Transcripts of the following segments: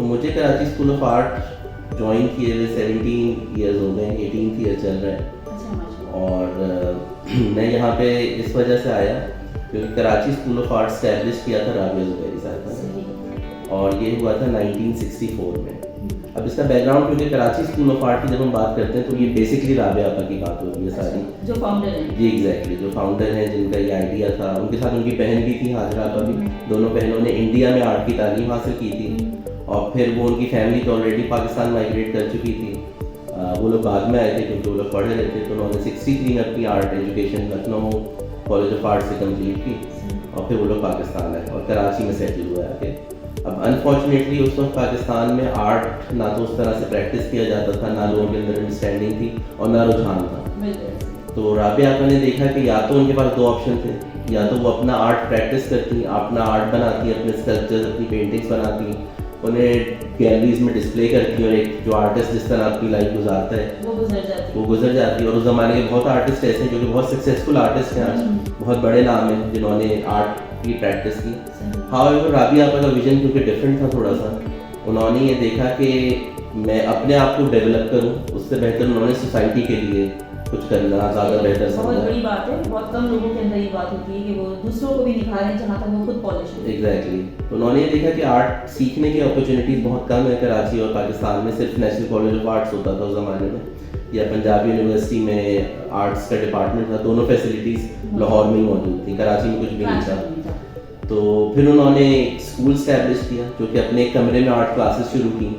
मुझे Karachi school of art join किए हुए 17 ईयर्स हो गए, 18th ईयर चल रहा है। अच्छा माशाल्लाह। और मैं यहाँ पे इस वजह से आया क्योंकि Karachi school of art establish किया था राबिया ज़ुबैरी साहब ने, और ये हुआ था 1964 में। अब इसका बैकग्राउंड क्योंकि कराची स्कूल ऑफ आर्ट की जब हम बात करते हैं तो ये बेसिकली राबिया आपा की बात होती है सारी, जो फाउंडर है। जी एग्जैक्टली, जो फाउंडर हैं जिनका ये आइडिया था। उनके साथ उनकी बहन भी थी, हाजरा आपा भी। दोनों बहनों ने इंडिया में आर्ट की तालीम हासिल की थी और फिर वो उनकी फैमिली तो ऑलरेडी पाकिस्तान माइग्रेट कर चुकी थी। वो लोग बाद में आए थे क्योंकि वो लोग पढ़े रहे थे, तो उन्होंने 63 में अपनी art education Lucknow college of art से कम्प्लीट की और फिर वो लोग पाकिस्तान आए और कराची में सेटल हुए आके। अब अनफॉर्चुनेटली उस वक्त पाकिस्तान में आर्ट ना तो उस तरह से प्रैक्टिस किया जाता था, ना लोगों के अंदर अंडरस्टैंडिंग थी और ना रुझान था। तो राबिया आपा ने देखा कि या तो उनके पास दो ऑप्शन थे, या तो वो अपना आर्ट प्रैक्टिस करती, अपना आर्ट बनाती, अपने स्कल्पचर्स, अपनी पेंटिंग्स बनाती, उन्हें गैलरीज में डिस्प्ले करती और एक जो आर्टिस्ट जिस तरह अपनी लाइफ गुजारता है वो गुजर जाती। और उस ज़माने के बहुत आर्टिस्ट ऐसे हैं जो कि बहुत सक्सेसफुल आर्टिस्ट हैं, आज बहुत बड़े नाम हैं जिन्होंने आर्ट की प्रैक्टिस की। हाउएवर राबिया आपा का विजन क्योंकि डिफरेंट था थोड़ा सा, उन्होंने ये देखा कि मैं अपने आप को डेवलप करूं, उससे बेहतर उन्होंने सोसाइटी के लिए कुछ करना ज़्यादा बेहतर समझा। बहुत बड़ी बात है, बहुत कम लोगों के अंदर ये बात होती है कि वो दूसरों को भी निखारें जहाँ तक वो खुद पॉलिश हो। एग्जैक्टली, तो उन्होंने ये देखा कि आर्ट सीखने की अपॉर्चुनिटीज़ बहुत कम है कराची और पाकिस्तान में। सिर्फ नेशनल कॉलेज ऑफ आर्ट्स होता था उस ज़माने में, या पंजाब यूनिवर्सिटी में आर्ट्स का डिपार्टमेंट था, दोनों फैसिलिटीज़ लाहौर में ही मौजूद थी, कराची में कुछ भी नहीं था। तो फिर उन्होंने स्कूल स्टैब्लिश किया जो कि अपने एक कमरे में आर्ट क्लासेस शुरू की।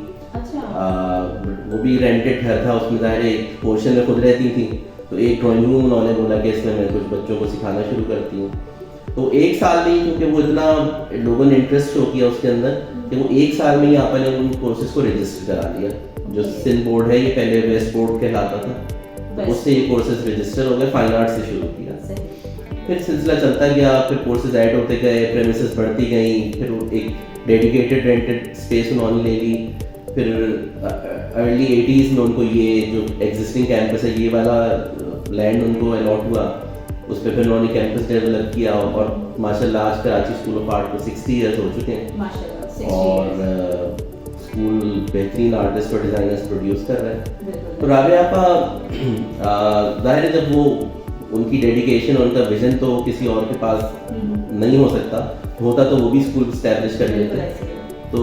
वो भी रेंटेड घर था, उसमें ज़ाहिर एक पोर्शन में खुद रहती थी, तो एक ड्राइंग रूम उन्होंने बोला कि इसमें मैं कुछ बच्चों को सिखाना शुरू करती हूँ। तो एक साल में ही, क्योंकि वो इतना लोगों ने इंटरेस्ट शो किया उसके अंदर, कि वो एक साल में ही आपा ने उन कोर्सेज को रजिस्टर करा लिया। जो सिंध बोर्ड है, ये पहले वेस्ट बोर्ड कहलाता था, तो उससे ये कोर्सेज रजिस्टर हो गए, फाइन आर्ट से शुरू किया। फिर सिलसिला चलता गया, फिर कोर्सेज ऐड होते गए, प्रेमिसेस बढ़ती गई, फिर एक डेडिकेटेड रेंटेड स्पेस उन्होंने ले ली। फिर अर्ली 80s में उनको ये जो एग्जिस्टिंग कैंपस है, ये वाला लैंड उनको अलॉट हुआ, उस पर फिर उन्होंने कैंपस डेवलप किया और माशाल्लाह आज कराची स्कूल ऑफ आर्ट को 60 ईयर्स हो चुके हैं और स्कूल बेहतरीन आर्टिस्ट और डिज़ाइनर्स प्रोड्यूस कर रहे हैं। तो राबिया आपा ज़ाहिर है जब वो उनकी डेडिकेशन, उनका विजन तो किसी और के पास नहीं हो सकता, होता तो वो भी स्कूल स्टैब्लिश कर लेते। तो